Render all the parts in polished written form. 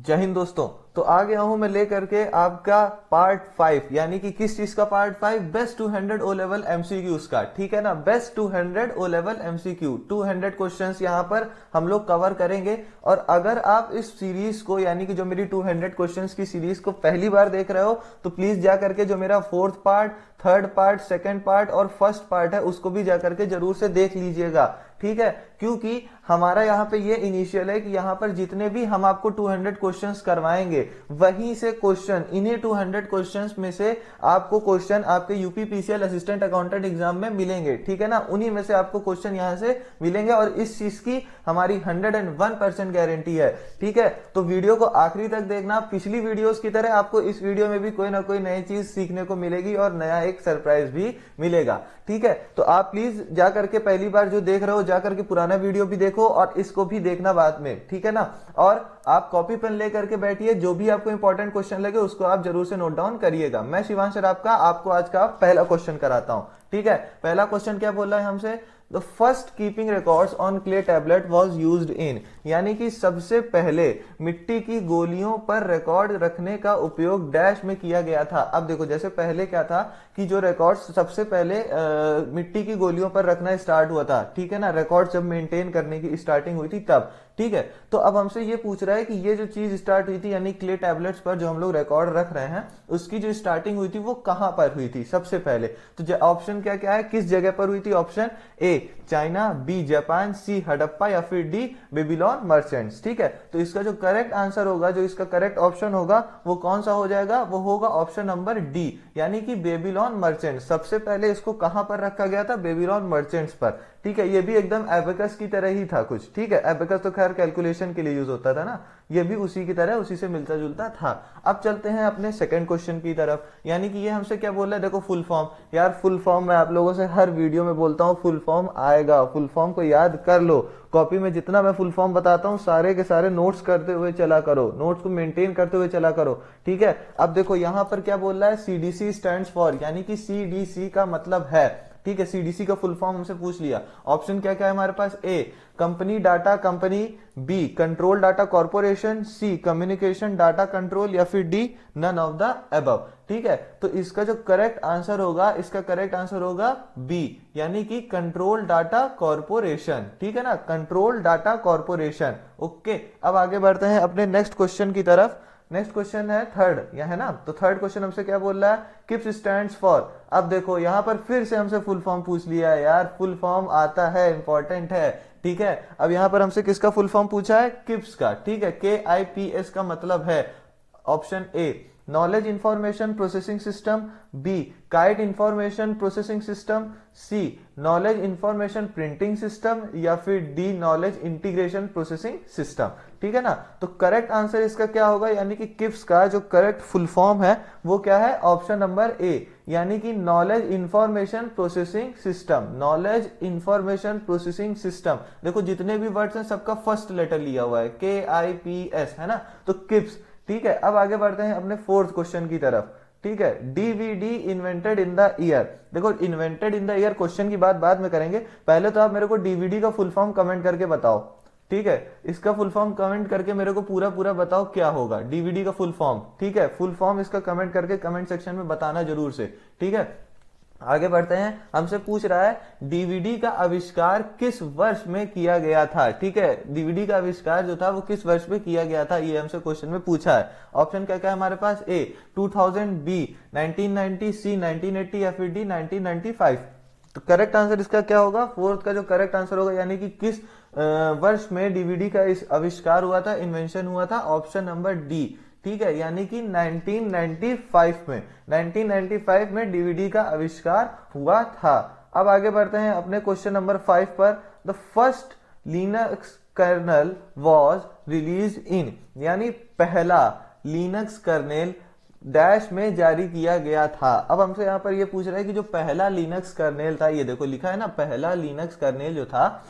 जय हिंद दोस्तों। तो आ गया हूं मैं लेकर के आपका पार्ट 5, यानी कि किस चीज का part 5, best 200 O level MCQs का। ठीक है ना, best 200 O level MCQ 200 questions यहां पर हम लोग कवर करेंगे। और अगर आप इस सीरीज को, यानी कि जो मेरी 200 क्वेश्चंस की सीरीज को पहली बार देख रहे हो, तो प्लीज जा करके जो मेरा fourth part, third part, second part और फर्स्ट पार्ट है उसको भी जा करके जरूर से देख लीजिएगा। ठीक है, क्योंकि हमारा यहाँ पे ये इनिशियल है कि यहाँ पर जितने भी हम आपको 200 क्वेश्चंस करवाएंगे, वहीं से क्वेश्चन, इन्हीं 200 क्वेश्चंस में से आपको क्वेश्चन आपके यूपीपीसीएल असिस्टेंट अकाउंटेंट एग्जाम में मिलेंगे। ठीक है ना, उन्हीं में से आपको क्वेश्चन यहाँ से मिलेंगे और इस चीज की हमारी 101% गारंटी है। ठीक है, तो वीडियो को आखिरी तक देखना। पिछली वीडियोस की तरह आपको इस वीडियो में भी कोई ना कोई नई चीज सीखने को मिलेगी और नया एक सरप्राइज भी मिलेगा। ठीक है, तो आप प्लीज जाकर के पहली बार जो देख रहे हो जाकर के पुराना वीडियो भी देखो और इसको भी देखना बाद में। ठीक है ना, और आप कॉपी पेन लेकर के बैठिए, जो भी आपको इंपॉर्टेंट क्वेश्चन लगे उसको आप जरूर से नोट डाउन करिएगा। मैं शिवांश सर आपको आज का पहला क्वेश्चन कराता हूं। ठीक है, पहला क्वेश्चन क्या बोल रहा है हमसे, the first keeping records on clay tablet was used in, यानी कि सबसे पहले मिट्टी की गोलियों पर रिकॉर्ड रखने का उपयोग डैश में किया गया था। अब देखो, जैसे पहले क्या था कि जो रिकॉर्ड्स सबसे पहले मिट्टी की गोलियों पर रखना स्टार्ट हुआ था। ठीक है ना, रिकॉर्ड जब मेंटेन करने की स्टार्टिंग हुई थी तब। ठीक है, तो अब हमसे ये पूछ रहा है कि ये जो चीज स्टार्ट हुई थी, यानी क्ले टैबलेट्स पर जो हम लोग रिकॉर्ड रख रहे हैं, उसकी जो स्टार्टिंग हुई थी वो कहां पर हुई थी सबसे पहले। तो ऑप्शन क्या क्या है, किस जगह पर हुई थी। Option A China, B Japan, C Harappa या फिर डी बेबीलोन मर्चेंट्स। ठीक है, तो इसका जो करेक्ट आंसर होगा, जो इसका करेक्ट ऑप्शन होगा वो कौन सा हो जाएगा, वो होगा ऑप्शन नंबर डी, यानी कि बेबीलोन मर्चेंट्स। सबसे पहले इसको कहां पर रखा गया था, बेबीलोन मर्चेंट्स पर। ठीक है, ये भी एकदम एबेकस की तरह ही था कुछ। ठीक है, एबेकस तो खैर कैलकुलेशन के लिए यूज होता था ना, ये भी उसी की तरह, उसी से मिलता जुलता था। अब चलते हैं अपने सेकंड क्वेश्चन की तरफ, यानी कि ये हमसे क्या बोल रहा है, देखो फुल फॉर्म। यार फुल फॉर्म मैं आप लोगों से हर वीडियो में बोलता हूँ, फुल फॉर्म आएगा, फुल फॉर्म को याद कर लो। कॉपी में जितना मैं फुल फॉर्म बताता हूँ सारे के सारे नोट्स करते हुए चला करो, नोट्स को मेंटेन करते हुए चला करो। ठीक है, अब देखो यहाँ पर क्या बोल रहा है, सीडीसी स्टैंड्स फॉर, यानी कि सीडीसी का मतलब है। ठीक है, सीडीसी का फुल फॉर्म हमसे पूछ लिया। ऑप्शन क्या क्या है हमारे पास, A company data company, B control data corporation, C communication data control या फिर D none of the above. ठीक है, तो इसका जो करेक्ट आंसर होगा, इसका करेक्ट आंसर होगा बी, यानी कि कंट्रोल डाटा कॉर्पोरेशन। ठीक है ना, कंट्रोल डाटा कॉर्पोरेशन। ओके, अब आगे बढ़ते हैं अपने नेक्स्ट क्वेश्चन की तरफ। नेक्स्ट क्वेश्चन है थर्ड, यह है ना, तो थर्ड क्वेश्चन हमसे क्या बोल रहा है, किप्स स्टैंड्स फॉर। अब देखो यहां पर फिर से हमसे फुल फॉर्म पूछ लिया है। यार फुल फॉर्म आता है, इंपॉर्टेंट है। ठीक है, अब यहां पर हमसे किसका फुल फॉर्म पूछा है, किप्स का। ठीक है, KIPS का मतलब है option A knowledge information processing system, B kite information processing system, C knowledge information printing system या फिर D knowledge integration processing system. ठीक है ना, तो करेक्ट आंसर इसका क्या होगा, यानी कि किप्स का जो करेक्ट फुल फॉर्म है वो क्या है, ऑप्शन नंबर ए, यानी कि knowledge information processing system. Knowledge information processing system, देखो जितने भी वर्ड्स हैं सबका फर्स्ट लेटर लिया हुआ है, KIPS, है ना, तो किप्स। ठीक है, अब आगे बढ़ते हैं अपने फोर्थ क्वेश्चन की तरफ। ठीक है, DVD invented in the year. देखो invented in the year question की बात बाद में करेंगे, पहले तो आप मेरे को डीवीडी का फुल फॉर्म कमेंट करके बताओ। ठीक है, इसका फुल फॉर्म कमेंट करके मेरे को पूरा पूरा बताओ क्या होगा डीवीडी का फुल फॉर्म। ठीक है, फुल फॉर्म इसका कमेंट करके कमेंट सेक्शन में बताना जरूर से। ठीक है, आगे बढ़ते हैं, हमसे पूछ रहा है डीवीडी का आविष्कार किस वर्ष में किया गया था। ठीक है, डीवीडी का आविष्कार जो था वो किस वर्ष में किया गया था, ये हमसे क्वेश्चन में पूछा है। ऑप्शन क्या क्या है हमारे पास, ए 2000, बी 1990, सी 1980 या फिर डी 1995। तो करेक्ट आंसर इसका क्या होगा, फोर्थ का जो करेक्ट आंसर होगा, यानी कि किस वर्ष में डीवीडी का आविष्कार हुआ था, इन्वेंशन हुआ था, ऑप्शन नंबर डी। ठीक है, यानी कि 1995 में, 1995 में डीवीडी का आविष्कार हुआ था। अब आगे बढ़ते हैं अपने क्वेश्चन नंबर 5 पर। The first Linux kernel was release in, यानी पहला लिनक्स कर्नेल डैश में जारी किया गया था। अब हमसे यहां पर यह पूछ रहा है कि जो पहला लिनक्स कर्नेल था, ये देखो लिखा है ना, पहला लिनक्स कर्नेल जो था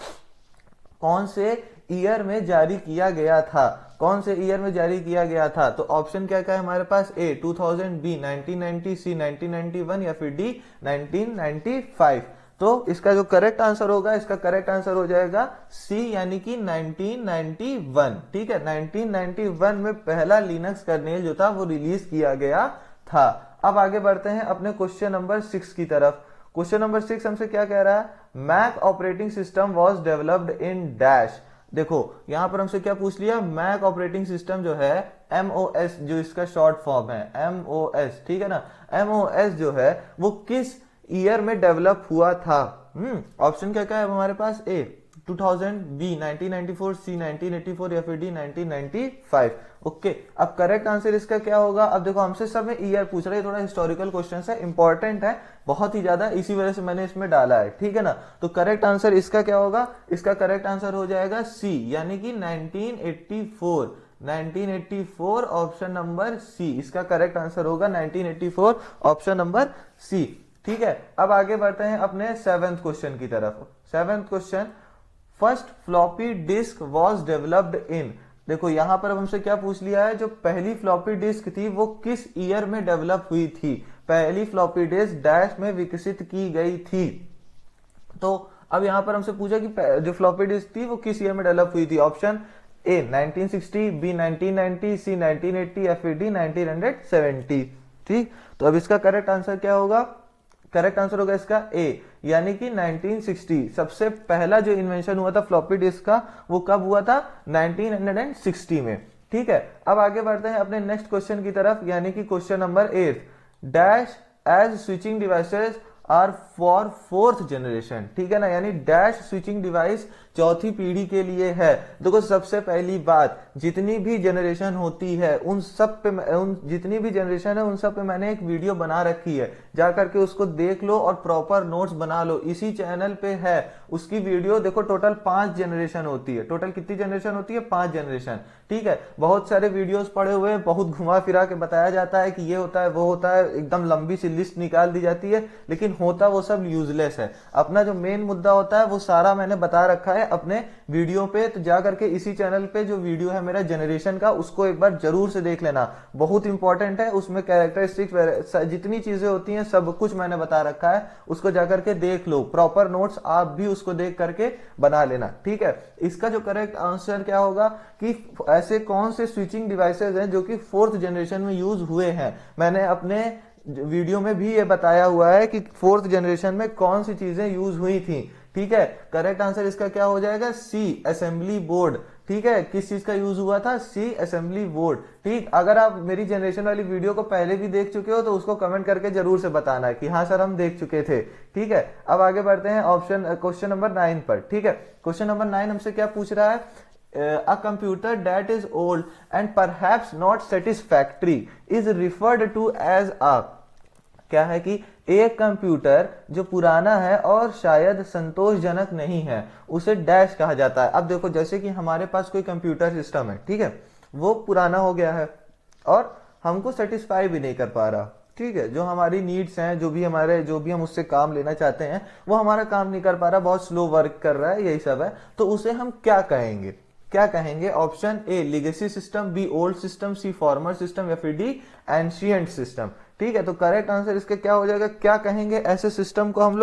कौन से ईयर में जारी किया गया था, कौन से ईयर में जारी किया गया था। तो ऑप्शन क्या क्या है हमारे पास, ए 2000, बी 1990, सी 1991 या फिर डी 1995। तो इसका जो करेक्ट आंसर होगा, इसका करेक्ट आंसर हो जाएगा सी, यानी कि 1991। ठीक है, 1991 में पहला लिनक्स कर्नेल जो था वो रिलीज किया गया था। अब आगे बढ़ते हैं अपने क्वेश्चन नंबर 6 की तरफ। क्वेश्चन नंबर 6 हमसे क्या कह रहा है, Mac operating system was developed in dash. देखो यहां पर हमसे क्या पूछ लिया, मैक ऑपरेटिंग सिस्टम जो है एमओएस, जो इसका शॉर्ट फॉर्म है एमओएस, ठीक है ना, एमओएस जो है वो किस ईयर में डेवलप हुआ था। ऑप्शन क्या क्या है हमारे पास, ए 2000, बी 1994, सी 1984 या फिर डी 1995। ओके, अब करेक्ट आंसर इसका क्या होगा। अब देखो हमसे सब में ईयर पूछ रहा है, थोड़ा हिस्टोरिकल क्वेश्चन है, इंपॉर्टेंट है बहुत ही ज्यादा, इसी वजह से मैंने इसमें डाला है, ठीक है ना। तो करेक्ट आंसर इसका क्या होगा, इसका करेक्ट आंसर हो जाएगा सी, यानी कि 1984। 1984 ऑप्शन नंबर सी, इसका करेक्ट आंसर होगा 1984 ऑप्शन नंबर सी। ठीक है, अब आगे बढ़ते हैं अपने 7th क्वेश्चन की तरफ। 7th question, first floppy disk was developed इन। देखो यहां पर अब हमसे क्या पूछ लिया है, जो पहली फ्लॉपी डिस्क थी वो किस ईयर में डेवलप हुई थी। पहली फ्लॉपी डिस्क डैश में विकसित की गई थी। तो अब यहां पर हमसे पूछा कि जो फ्लॉपी डिस्क थी वो किस ईयर में डेवलप हुई थी। ऑप्शन ए 1960, बी 1990, सी 1980 या फिर डी 1970। ठीक, तो अब इसका करेक्ट आंसर क्या होगा, करेक्ट आंसर होगा इसका ए, यानी कि 1960। सबसे पहला जो इन्वेंशन हुआ था फ्लॉपी डिस्क का वो कब हुआ था, 1960 में। ठीक है, अब आगे बढ़ते हैं अपने नेक्स्ट क्वेश्चन की तरफ, यानी कि question number 8, dash as switching devices are for 4th generation. ठीक है ना, यानी डैश स्विचिंग डिवाइस चौथी पीढ़ी के लिए है। देखो सबसे पहली बात, जितनी भी जनरेशन होती है उन सब पे, जितनी भी जनरेशन है उन सब पे मैंने एक वीडियो बना रखी है, जाकर के उसको देख लो और प्रॉपर नोट्स बना लो, इसी चैनल पे है उसकी वीडियो। देखो टोटल 5 जनरेशन होती है, टोटल कितनी जनरेशन होती है, 5 जनरेशन। ठीक है, बहुत सारे वीडियोस पड़े हुए हैं, बहुत घुमा फिरा के बताया जाता है कि ये होता है वो होता है, एकदम लंबी सी लिस्ट निकाल दी जाती है, लेकिन होता वो सब यूजलेस है। अपना जो मेन मुद्दा होता है वो सारा मैंने बता रखा है अपने वीडियो पे, तो जाकर के इसी चैनल पे जो वीडियो है मेरा जनरेशन का, उसको एक बार जरूर से देख लेना, बहुत इंपॉर्टेंट है। उसमें कैरेक्टरिस्टिक्स जितनी चीजें होती हैं सब कुछ मैंने बता रखा है, उसको जाकर के देख लो, प्रॉपर नोट्स आप भी उसको देख करके बना लेना। ठीक है, इसका जो करेक्ट आंसर क्या होगा कि ऐसे कौन से स्विचिंग डिवाइसेस हैं जो कि 4th जनरेशन में यूज हुए हैं। मैंने अपने वीडियो में भी ये बताया हुआ है कि 4th जनरेशन में कौन सी चीजें यूज हुई थी। ठीक है, करेक्ट आंसर इसका क्या हो जाएगा, सी असेंबली बोर्ड। ठीक है, किस चीज का यूज हुआ था, सी असेंबली बोर्ड। ठीक, अगर आप मेरी जनरेशन वाली वीडियो को पहले भी देख चुके हो तो उसको कमेंट करके जरूर से बताना है कि हाँ सर हम देख चुके थे। ठीक है, अब आगे बढ़ते हैं क्वेश्चन नंबर 9 पर। ठीक है, क्वेश्चन नंबर 9 हमसे क्या पूछ रहा है, a computer that is old and perhaps not satisfactory is referred to as a। क्या है कि एक कंप्यूटर जो पुराना है और शायद संतोषजनक नहीं है उसे डैश कहा जाता है। अब देखो जैसे कि हमारे पास कोई कंप्यूटर सिस्टम है, ठीक है, वो पुराना हो गया है और हमको सेटिस्फाई भी नहीं कर पा रहा। ठीक है, जो हमारी नीड्स हैं, जो भी हम उससे काम लेना चाहते हैं वो हमारा काम नहीं कर पा रहा, बहुत स्लो वर्क कर रहा है, यही सब है। तो उसे हम क्या कहेंगे, क्या कहेंगे। Option A legacy system, B old system, C former system या फिर डी एंशिएंट सिस्टम। ठीक है, तो करेक्ट आंसर इसके क्या हो जाएगा, क्या कहेंगे ऐसे सिस्टम को हम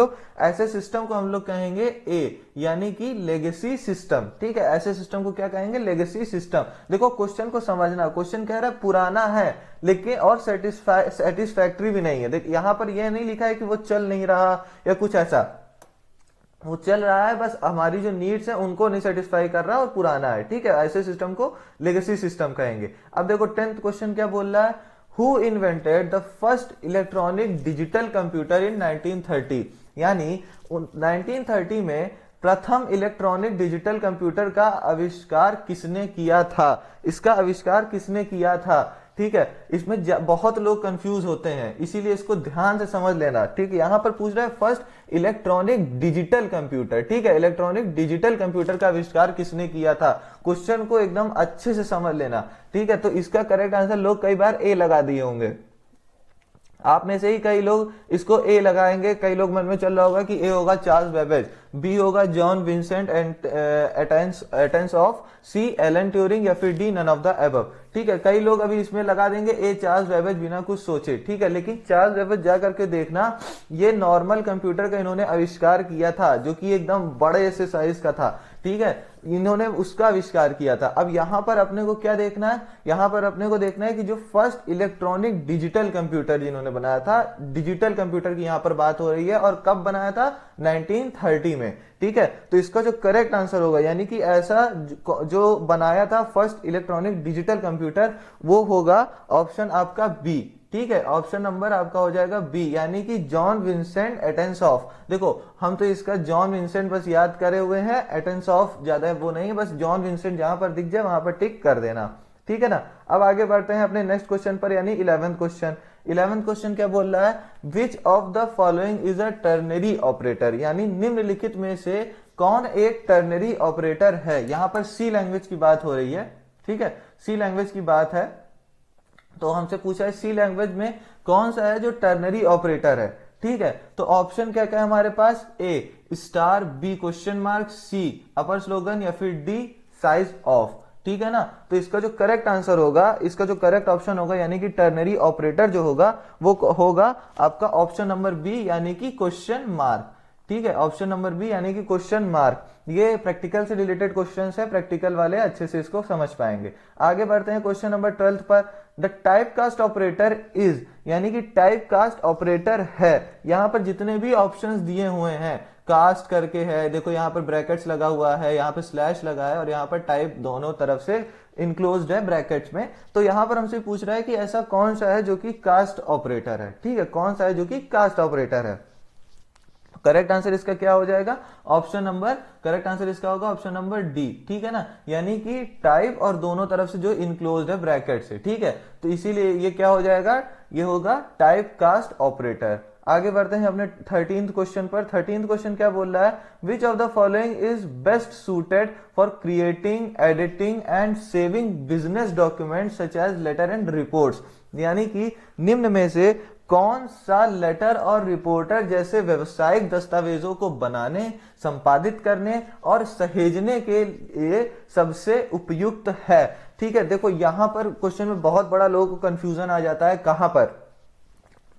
लोग कहेंगे ए, यानी कि लेगेसी सिस्टम। ठीक है, ऐसे सिस्टम को क्या कहेंगे, लेगेसी सिस्टम। देखो क्वेश्चन को समझना, क्वेश्चन कह रहा है पुराना है लेकिन और सेटिस्फैक्ट्री भी नहीं है। देख यहां पर यह नहीं लिखा है कि वो चल नहीं रहा या कुछ ऐसा, वो चल रहा है, बस हमारी जो नीड्स है उनको नहीं सेटिस्फाई कर रहा और पुराना है। ठीक है, ऐसे सिस्टम को लेगेसी सिस्टम कहेंगे। अब देखो 10th क्वेश्चन क्या बोल रहा है, who invented the first electronic digital computer इन 1930। यानी 1930 में प्रथम इलेक्ट्रॉनिक डिजिटल कंप्यूटर का आविष्कार किसने किया था, इसका आविष्कार किसने किया था। ठीक है, इसमें बहुत लोग कंफ्यूज होते हैं, इसीलिए इसको ध्यान से समझ लेना। ठीक है, यहां पर पूछ रहा है फर्स्ट इलेक्ट्रॉनिक डिजिटल कंप्यूटर। ठीक है, इलेक्ट्रॉनिक डिजिटल कंप्यूटर का आविष्कार किसने किया था, क्वेश्चन को एकदम अच्छे से समझ लेना। ठीक है, तो इसका करेक्ट आंसर लोग कई बार ए लगा दिए होंगे। आप में से ही कई लोग इसको ए लगाएंगे, कई लोग मन में चल रहा होगा कि ए होगा चार्ल्स बेबेज, बी होगा John Vincent Atanasoff, C Alan Turing, या फिर D none of the above. ठीक है, कई लोग अभी इसमें लगा देंगे ए चार्ल्स बेबेज बिना कुछ सोचे। ठीक है, लेकिन चार्ल्स बेबेज जा करके देखना, ये नॉर्मल कंप्यूटर का इन्होंने आविष्कार किया था जो कि एकदम बड़े से साइज का था। ठीक है, इन्होंने उसका आविष्कार किया था। अब यहां पर अपने को क्या देखना है, यहां पर अपने को देखना है कि जो फर्स्ट इलेक्ट्रॉनिक डिजिटल कंप्यूटर जिन्होंने बनाया था, डिजिटल कंप्यूटर की यहां पर बात हो रही है, और कब बनाया था, 1930 में। ठीक है, तो इसका जो करेक्ट आंसर होगा, यानी कि ऐसा जो बनाया था फर्स्ट इलेक्ट्रॉनिक डिजिटल कंप्यूटर, वो होगा ऑप्शन आपका बी। ठीक है, ऑप्शन नंबर आपका हो जाएगा बी, यानी कि जॉन विंसेंट एटेंसॉफ। देखो हम तो इसका जॉन विंसेंट बस याद करे हुए हैं, एटेंसॉफ ज्यादा वो नहीं, बस जॉन विंसेंट जहां पर दिख जाए वहां पर टिक कर देना। ठीक है ना। अब आगे बढ़ते हैं अपने नेक्स्ट क्वेश्चन पर, यानी 11th क्वेश्चन। 11th क्वेश्चन क्या बोल रहा है, which of the following is a ternary operator, यानी निम्नलिखित में से कौन एक टर्नरी ऑपरेटर है। यहां पर सी लैंग्वेज की बात हो रही है। ठीक है, सी लैंग्वेज की बात है, तो हमसे पूछा है सी लैंग्वेज में कौन सा है जो टर्नरी ऑपरेटर है। ठीक है, तो ऑप्शन क्या क्या है हमारे पास, ए स्टार, बी क्वेश्चन मार्क, सी अपर स्लोगन, या फिर डी साइज ऑफ। ठीक है ना, तो इसका जो करेक्ट आंसर होगा, इसका जो करेक्ट ऑप्शन होगा, यानी कि टर्नरी ऑपरेटर जो होगा वो होगा आपका ऑप्शन नंबर बी, यानी कि क्वेश्चन मार्क। ठीक है, ऑप्शन नंबर बी यानी कि क्वेश्चन मार्क। ये प्रैक्टिकल से रिलेटेड क्वेश्चंस है, प्रैक्टिकल वाले अच्छे से इसको समझ पाएंगे। आगे बढ़ते हैं क्वेश्चन नंबर 12 पर। The type cast operator is, यानी कि टाइप कास्ट ऑपरेटर है, यहां पर जितने भी ऑप्शंस दिए हुए हैं, कास्ट करके है, देखो यहाँ पर ब्रैकेट्स लगा हुआ है, यहाँ पे स्लैश लगा है, और यहाँ पर टाइप दोनों तरफ से इनक्लोज्ड है ब्रैकेट्स में। तो यहां पर हमसे पूछ रहा है कि ऐसा कौन सा है जो कि कास्ट ऑपरेटर है। ठीक है, कौन सा है जो कि कास्ट ऑपरेटर है। करेक्ट आंसर इसका क्या हो जाएगा, ऑप्शन नंबर, करेक्ट आंसर इसका होगा ऑप्शन नंबर डी। ठीक है ना, यानी कि टाइप और दोनों तरफ से जो इनक्लोज्ड है ब्रैकेट से। ठीक है, तो इसीलिए ये क्या हो जाएगा, ये होगा टाइप कास्ट ऑपरेटर। आगे बढ़ते हैं अपने 13th क्वेश्चन पर। 13th क्वेश्चन क्या बोल रहा है, which of the following is best suited for creating, editing and saving business document such as letter and reports, यानी कि निम्न में से कौन सा लेटर और रिपोर्टर जैसे व्यवसायिक दस्तावेजों को बनाने, संपादित करने और सहेजने के लिए सबसे उपयुक्त है। ठीक है, देखो यहां पर क्वेश्चन में बहुत बड़ा लोगों को कंफ्यूजन आ जाता है। कहां पर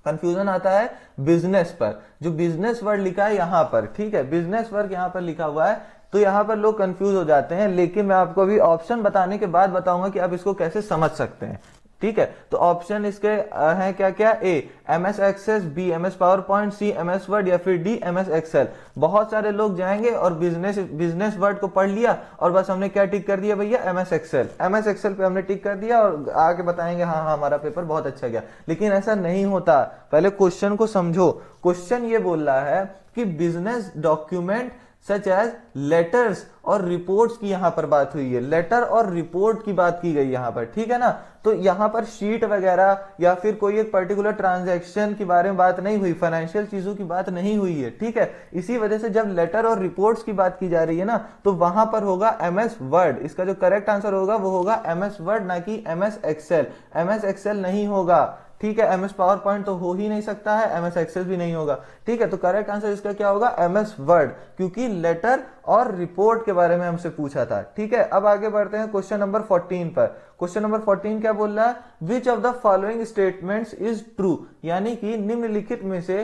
कंफ्यूजन आता है, बिजनेस पर, जो बिजनेस वर्ड लिखा है यहां पर। ठीक है, बिजनेस वर्ड यहां पर लिखा हुआ है, तो यहां पर लोग कंफ्यूज हो जाते हैं, लेकिन मैं आपको अभी ऑप्शन बताने के बाद बताऊंगा कि आप इसको कैसे समझ सकते हैं। ठीक है, तो ऑप्शन इसके हैं क्या क्या, A MS Access, B MS PowerPoint, C MS Word, या फिर डी एमएस एक्सेल। बहुत सारे लोग जाएंगे और बिजनेस वर्ड को पढ़ लिया और बस हमने क्या टिक कर दिया भैया, एमएस एक्सेल, एमएस एक्सेल पे हमने टिक कर दिया और आगे बताएंगे हाँ हाँ हमारा पेपर बहुत अच्छा गया। लेकिन ऐसा नहीं होता, पहले क्वेश्चन को समझो। क्वेश्चन ये बोल रहा है कि business document such as letters और रिपोर्ट्स की यहां पर बात हुई है, लेटर और रिपोर्ट की बात की गई यहां पर। ठीक है ना, तो यहां पर शीट वगैरह या फिर कोई एक पर्टिकुलर ट्रांजैक्शन के बारे में बात नहीं हुई, फाइनेंशियल चीजों की बात नहीं हुई है। ठीक है, इसी वजह से जब लेटर और रिपोर्ट्स की बात की जा रही है ना, तो वहां पर होगा एमएस वर्ड। इसका जो करेक्ट आंसर होगा वो होगा एमएस वर्ड, ना कि एमएस एक्सेल। एमएस एक्सेल नहीं होगा। ठीक है, एमएस पावर पॉइंट तो हो ही नहीं सकता है, एमएस एक्सेल भी नहीं होगा। ठीक है, तो करेक्ट आंसर इसका क्या होगा, एमएस वर्ड, क्योंकि लेटर और रिपोर्ट के बारे में हमसे पूछा था। ठीक है, अब आगे बढ़ते हैं क्वेश्चन नंबर 14 पर। क्वेश्चन नंबर 14 क्या बोल रहा है, which of the following statements is true, यानी कि निम्नलिखित में से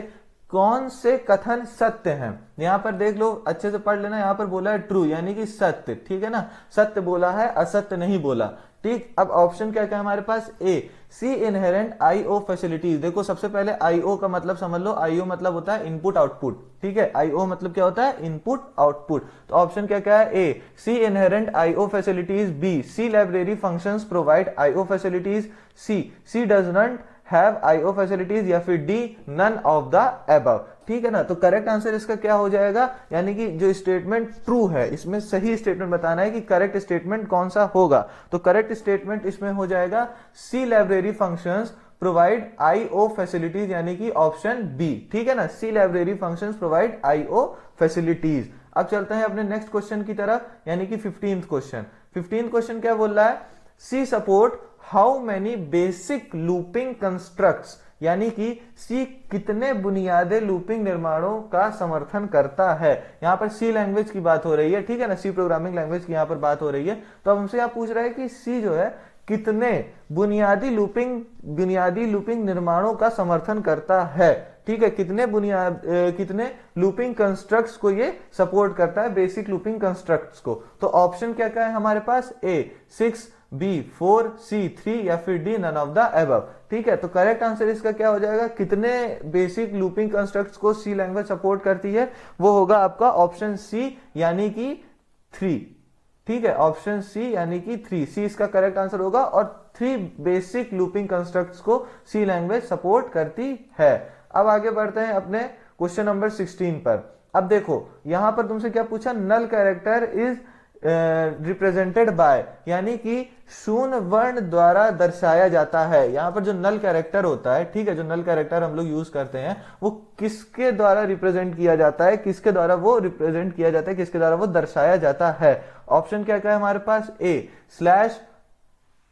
कौन से कथन सत्य हैं। यहां पर देख लो, अच्छे से पढ़ लेना, यहां पर बोला है ट्रू यानी कि सत्य। ठीक है ना, सत्य बोला है, असत्य नहीं बोला। ठीक, अब ऑप्शन क्या क्या हमारे पास, ए सी इनहेरेंट आईओ फैसिलिटीज। देखो सबसे पहले आईओ का मतलब समझ लो, आईओ मतलब होता है इनपुट आउटपुट। ठीक है, आईओ मतलब क्या होता है, इनपुट आउटपुट। तो ऑप्शन क्या क्या है, A C inherent IO facilities, B C library functions provide IO facilities, C does not have IO facilities, या फिर D none of the above. ठीक है ना, तो करेक्ट आंसर इसका क्या हो जाएगा, यानी कि जो स्टेटमेंट ट्रू है, इसमें सही स्टेटमेंट बताना है कि करेक्ट स्टेटमेंट कौन सा होगा। तो करेक्ट स्टेटमेंट इसमें हो जाएगा C library functions provide IO facilities, यानी कि ऑप्शन बी। ठीक है ना, C library functions provide IO facilities. अब चलते हैं अपने नेक्स्ट क्वेश्चन की तरफ, यानी कि 15th क्वेश्चन। 15th क्वेश्चन क्या बोल रहा है, C support how many basic looping constructs, यानी कि सी कितने बुनियादी लूपिंग निर्माणों का समर्थन करता है। यहां पर सी लैंग्वेज की बात हो रही है, ठीक है ना, सी प्रोग्रामिंग लैंग्वेज की यहां पर बात हो रही है। तो अब हमसे आप पूछ रहा है कि सी जो है कितने बुनियादी लूपिंग निर्माणों का समर्थन करता है, ठीक है, कितने लूपिंग कंस्ट्रक्ट्स को ये सपोर्ट करता है, बेसिक लूपिंग कंस्ट्रक्ट्स को। तो ऑप्शन क्या क्या है हमारे पास, ए 6, बी 4, सी 3 या फिर D none of the above. ठीक है, तो करेक्ट आंसर इसका क्या हो जाएगा, कितने बेसिक लूपिंग कंस्ट्रक्ट्स को सी लैंग्वेज सपोर्ट करती है, वो होगा आपका ऑप्शन सी यानी कि 3। ठीक है, ऑप्शन सी यानी कि 3, सी इसका करेक्ट आंसर होगा। और 3 बेसिक लूपिंग कंस्ट्रक्ट्स को सी लैंग्वेज सपोर्ट करती है। अब आगे बढ़ते हैं अपने क्वेश्चन नंबर 16 पर। अब देखो यहां पर तुमसे क्या पूछा, null character is represented by, यानी कि शून्य वर्ण द्वारा दर्शाया जाता है। यहां पर जो नल कैरेक्टर होता है, ठीक है, जो नल कैरेक्टर हम लोग यूज करते हैं वो किसके द्वारा रिप्रेजेंट किया जाता है, किसके द्वारा वो रिप्रेजेंट किया जाता है, किसके द्वारा वो दर्शाया जाता है। ऑप्शन क्या क्या है हमारे पास, A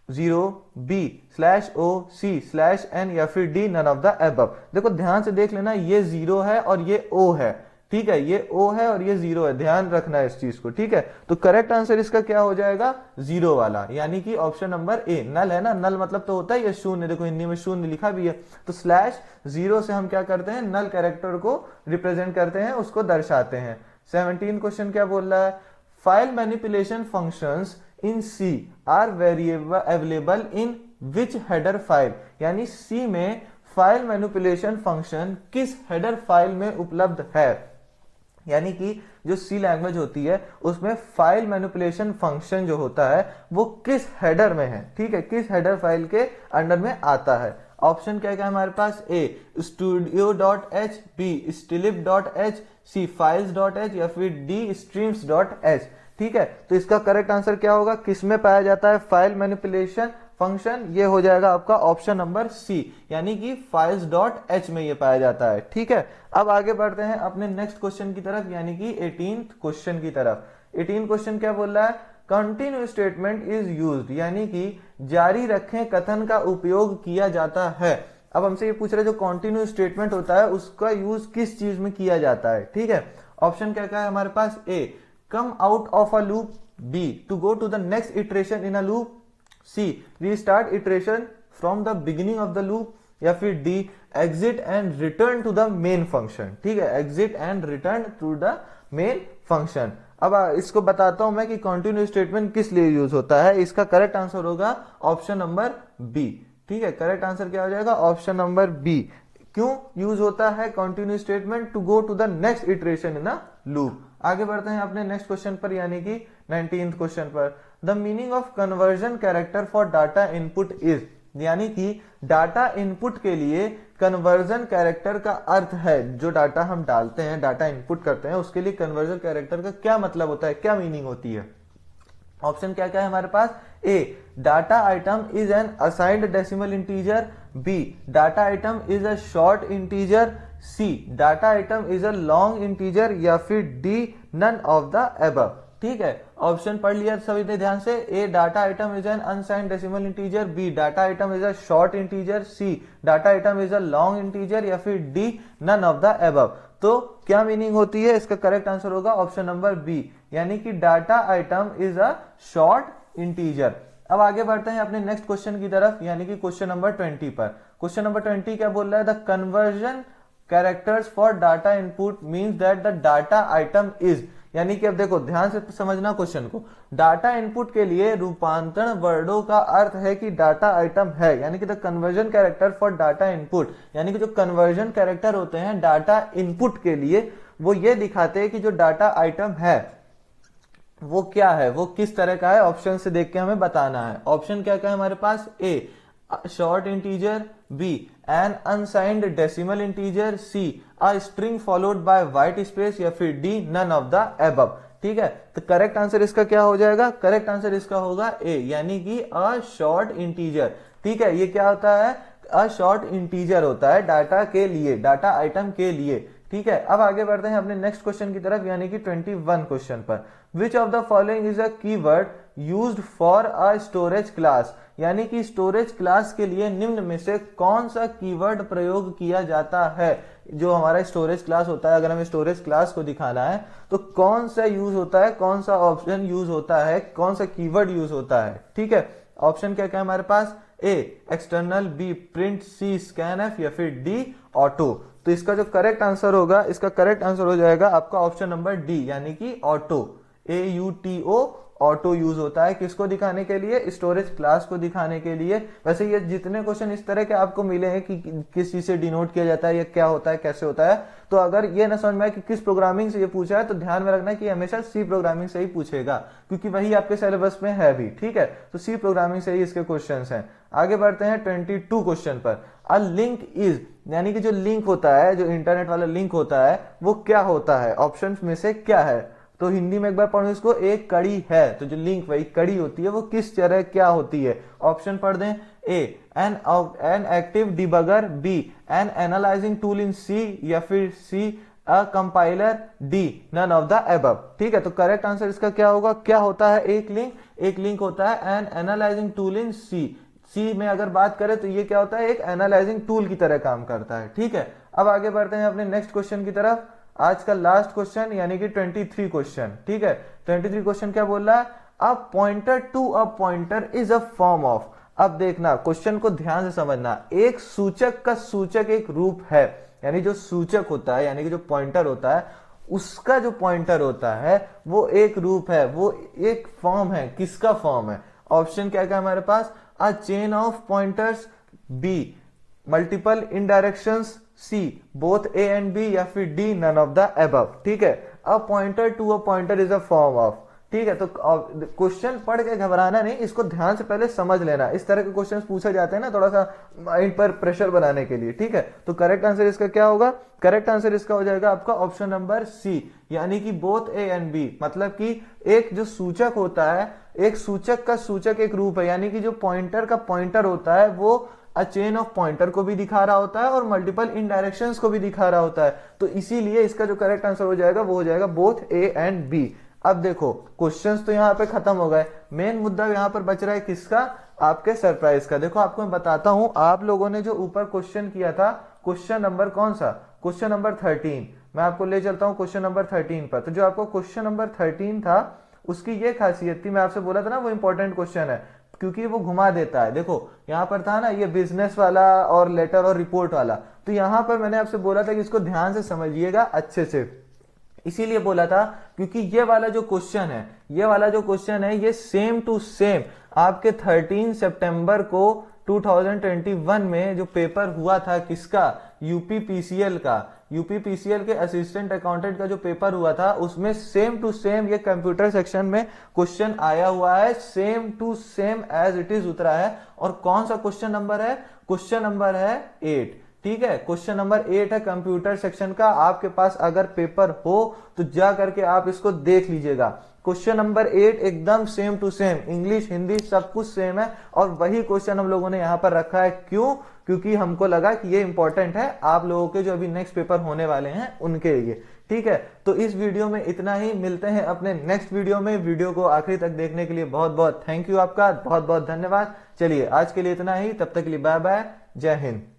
/0, B /o, C /n या फिर D none of the above. देखो ध्यान से देख लेना, ये 0 है और ये o है, ठीक है, ये O है और ये 0 है, ध्यान रखना है इस चीज को, ठीक है। तो करेक्ट आंसर इसका क्या हो जाएगा, 0 वाला, यानी कि ऑप्शन नंबर ए। नल है ना, नल मतलब तो होता है ये शून्य, देखो हिंदी में शून्य लिखा भी है। तो /0 से हम क्या करते हैं, नल कैरेक्टर को रिप्रेजेंट करते हैं, उसको दर्शाते हैं। 17 क्वेश्चन क्या बोल रहा है, file manipulation functions in C are variable available in which header file, यानी सी में फाइल मैनिपुलेशन फंक्शन किस हेडर फाइल में उपलब्ध है। यानी कि जो सी लैंग्वेज होती है उसमें फाइल मैनिपुलेशन फंक्शन जो होता है वो किस हेडर में है, ठीक है, किस हेडर फाइल के अंडर में आता है। ऑप्शन क्या क्या है हमारे पास, ए studio.h, बी stilip.h, सी files.h या फिर डी streams.h। ठीक है, तो इसका करेक्ट आंसर क्या होगा, किसमें पाया जाता है फाइल मैनिपुलेशन फंक्शन, ये हो जाएगा आपका ऑप्शन नंबर सी, यानी कि files.h में ये पाया जाता है। ठीक है, अब आगे बढ़ते हैं अपने नेक्स्ट क्वेश्चन की तरफ, यानी कि 18th क्वेश्चन की तरफ। 18 क्वेश्चन क्या बोल रहा है, कंटिन्यू स्टेटमेंट इज यूज्ड, यानी कि जारी रखें कथन का उपयोग किया जाता है। अब हमसे ये पूछ रहे जो कंटिन्यू स्टेटमेंट होता है उसका यूज किस चीज में किया जाता है। ठीक है, ऑप्शन क्या क्या है हमारे पास, A come out of a loop, B to go to the next iteration in a loop, C restart iteration from the beginning of the loop, या फिर D exit and return to the main function. ठीक है, exit and return to the main function. अब इसको बताता हूं मैं कि कंटिन्यू स्टेटमेंट किस लिए यूज होता है। इसका करेक्ट आंसर होगा ऑप्शन नंबर बी। ठीक है, करेक्ट आंसर क्या हो जाएगा, ऑप्शन नंबर बी। क्यों यूज होता है continue statement, to go to the next iteration in a loop. आगे बढ़ते हैं अपने नेक्स्ट क्वेश्चन पर, यानी कि 19th क्वेश्चन पर। The meaning of conversion character for data input is, यानी कि डाटा इनपुट के लिए कन्वर्जन कैरेक्टर का अर्थ है, जो डाटा हम डालते हैं, डाटा इनपुट करते हैं, उसके लिए कन्वर्जन कैरेक्टर का क्या मतलब होता है, क्या मीनिंग होती है। ऑप्शन क्या क्या है हमारे पास, A data item is an assigned decimal integer, B data item is a short integer, C data item is a long integer, या फिर D none of the above. ठीक है, ऑप्शन पढ़ लिया सभी ने ध्यान से, A data item is an unsigned decimal integer, B data item is a short integer, C data item is a long integer, या फिर D none of the above. तो क्या मीनिंग होती है, इसका करेक्ट आंसर होगा ऑप्शन नंबर बी, यानी कि data item is a short integer. अब आगे बढ़ते हैं अपने नेक्स्ट क्वेश्चन की तरफ, यानी कि क्वेश्चन नंबर 20 पर। क्वेश्चन नंबर 20 क्या बोल रहा है, the conversion characters for data input means that the data item is, यानी कि अब देखो ध्यान से समझना क्वेश्चन को, डाटा इनपुट के लिए रूपांतरण वर्डों का अर्थ है कि डाटा आइटम है, यानी कि the conversion character for data input, यानी कि जो कन्वर्जन कैरेक्टर होते हैं डाटा इनपुट के लिए वो ये दिखाते हैं कि जो डाटा आइटम है वो क्या है, वो किस तरह का है। ऑप्शन से देख के हमें बताना है। ऑप्शन क्या क्या है हमारे पास, A short integer, B an unsigned decimal integer, C a string followed by white space, या फिर D none of the above. ठीक है, तो करेक्ट आंसर इसका क्या हो जाएगा, करेक्ट आंसर इसका होगा ए, यानी कि अ शॉर्ट इंटीजर। ठीक है, ये क्या होता है, अ शॉर्ट इंटीजर होता है डाटा के लिए, डाटा आइटम के लिए। ठीक है, अब आगे बढ़ते हैं अपने नेक्स्ट क्वेश्चन की तरफ, यानी कि 21 क्वेश्चन पर। विच of the following is a keyword used for a storage class, यानी कि स्टोरेज क्लास के लिए निम्न में से कौन सा कीवर्ड प्रयोग किया जाता है। जो हमारा स्टोरेज क्लास होता है, अगर हमें स्टोरेज क्लास को दिखाना है तो कौन सा यूज होता है, कौन सा ऑप्शन यूज होता है, कौन सा कीवर्ड यूज होता है। ठीक है, ऑप्शन क्या क्या है हमारे पास, A external, B print, C scanf, या फिर डी ऑटो। तो इसका जो करेक्ट आंसर होगा, इसका करेक्ट आंसर हो जाएगा आपका ऑप्शन नंबर डी, यानी कि ऑटो, AUTO, ऑटो यूज होता है किसको दिखाने के लिए, स्टोरेज क्लास को दिखाने के लिए। वैसे ये जितने क्वेश्चन इस तरह के आपको मिले हैं कि किस चीज से डिनोट किया जाता है, या क्या होता है, कैसे होता है, तो अगर ये ना समझ में आए कि किस प्रोग्रामिंग से ये पूछा है तो ध्यान में रखना कि हमेशा सी प्रोग्रामिंग से ही पूछेगा, क्योंकि वही आपके सिलेबस में है भी। ठीक है, तो सी प्रोग्रामिंग से ही इसके क्वेश्चन हैं। आगे बढ़ते हैं 22 क्वेश्चन पर। अ लिंक इज, यानी कि जो लिंक होता है, जो इंटरनेट वाला लिंक होता है, वो क्या होता है, ऑप्शन में से क्या है। तो हिंदी में एक बार पढ़ो इसको, एक कड़ी है, तो जो लिंक वही कड़ी होती है, वो किस तरह क्या होती है। ऑप्शन पढ़ दें, A an active debugger, B an analysing tool in C, या फिर C a compiler, D none of the above. ठीक है, तो करेक्ट आंसर इसका क्या होगा, क्या होता है एक लिंक, एक लिंक होता है एन एनालाइजिंग टूल इन सी। सी में अगर बात करें तो ये क्या होता है, एक एनालाइजिंग टूल की तरह काम करता है। ठीक है, अब आगे बढ़ते हैं अपने नेक्स्ट क्वेश्चन की तरफ। आज का लास्ट क्वेश्चन यानी कि 23 क्वेश्चन। ठीक है, 23 क्वेश्चन क्या बोल रहा है, a pointer to a pointer is a form of. अब देखना, क्वेश्चन को ध्यान से समझना, एक सूचक का सूचक एक रूप है, यानी जो सूचक होता है, यानी कि जो पॉइंटर होता है, उसका जो पॉइंटर होता है वो एक रूप है, वो एक फॉर्म है। किसका फॉर्म है, ऑप्शन क्या क्या हमारे पास, A chain of pointers, B multiple indirections, C both A and B, या फिर D none of the above. ठीक है, a pointer to a pointer is a form of. ठीक है, तो क्वेश्चन पढ़ के घबराना नहीं, इसको ध्यान से पहले समझ लेना। इस तरह के क्वेश्चन पूछे जाते हैं ना, थोड़ा सा माइंड पर प्रेशर बनाने के लिए। ठीक है, तो करेक्ट आंसर इसका क्या होगा, करेक्ट आंसर इसका हो जाएगा आपका ऑप्शन नंबर सी, यानी कि बोथ ए एंड बी। मतलब कि एक जो सूचक होता है, एक सूचक का सूचक एक रूप है, यानी कि जो पॉइंटर का पॉइंटर होता है वो अ चेन ऑफ पॉइंटर को भी दिखा रहा होता है और मल्टीपल इन डायरेक्शंस को भी दिखा रहा होता है। तो इसीलिए इसका जो करेक्ट आंसर हो जाएगा वो हो जाएगा बोथ ए एंड बी। अब देखो, क्वेश्चंस तो यहाँ पे खत्म हो गए, मेन मुद्दा यहाँ पर बच रहा है किसका, आपके सरप्राइज का। देखो आपको मैं बताता हूं, आप लोगों ने जो ऊपर क्वेश्चन किया था, क्वेश्चन नंबर कौन सा, क्वेश्चन नंबर 13। मैं आपको ले चलता हूं क्वेश्चन नंबर 13 पर। तो जो आपको क्वेश्चन नंबर 13 था, उसकी ये खासियत थी, मैं आपसे बोला था ना वो इंपॉर्टेंट क्वेश्चन है, क्योंकि वो घुमा देता है। देखो यहां पर था ना ये बिजनेस वाला और लेटर और रिपोर्ट वाला, तो यहां पर मैंने आपसे बोला था कि इसको ध्यान से समझिएगा अच्छे से। इसीलिए बोला था क्योंकि ये वाला जो क्वेश्चन है, ये वाला जो क्वेश्चन है, ये सेम टू सेम आपके 13 सितंबर को 2021 में जो पेपर हुआ था किसका, यूपीपीसीएल का, यूपीपीसीएल के असिस्टेंट अकाउंटेंट का जो पेपर हुआ था, उसमें सेम टू सेम ये कंप्यूटर सेक्शन में क्वेश्चन आया हुआ है, same to same as it is उतरा है। और कौन सा क्वेश्चन नंबर है, क्वेश्चन नंबर है 8। ठीक है, क्वेश्चन नंबर 8 है कंप्यूटर सेक्शन का। आपके पास अगर पेपर हो तो जा करके आप इसको देख लीजिएगा। क्वेश्चन नंबर 8 एकदम same to same, English Hindi सब कुछ सेम है, और वही क्वेश्चन हम लोगों ने यहां पर रखा है। क्यों, क्योंकि हमको लगा कि ये इंपॉर्टेंट है आप लोगों के जो अभी नेक्स्ट पेपर होने वाले हैं उनके लिए। ठीक है, तो इस वीडियो में इतना ही, मिलते हैं अपने नेक्स्ट वीडियो में। वीडियो को आखिरी तक देखने के लिए बहुत बहुत थैंक यू, आपका बहुत बहुत धन्यवाद। चलिए आज के लिए इतना ही, तब तक के लिए बाय बाय, जय हिंद।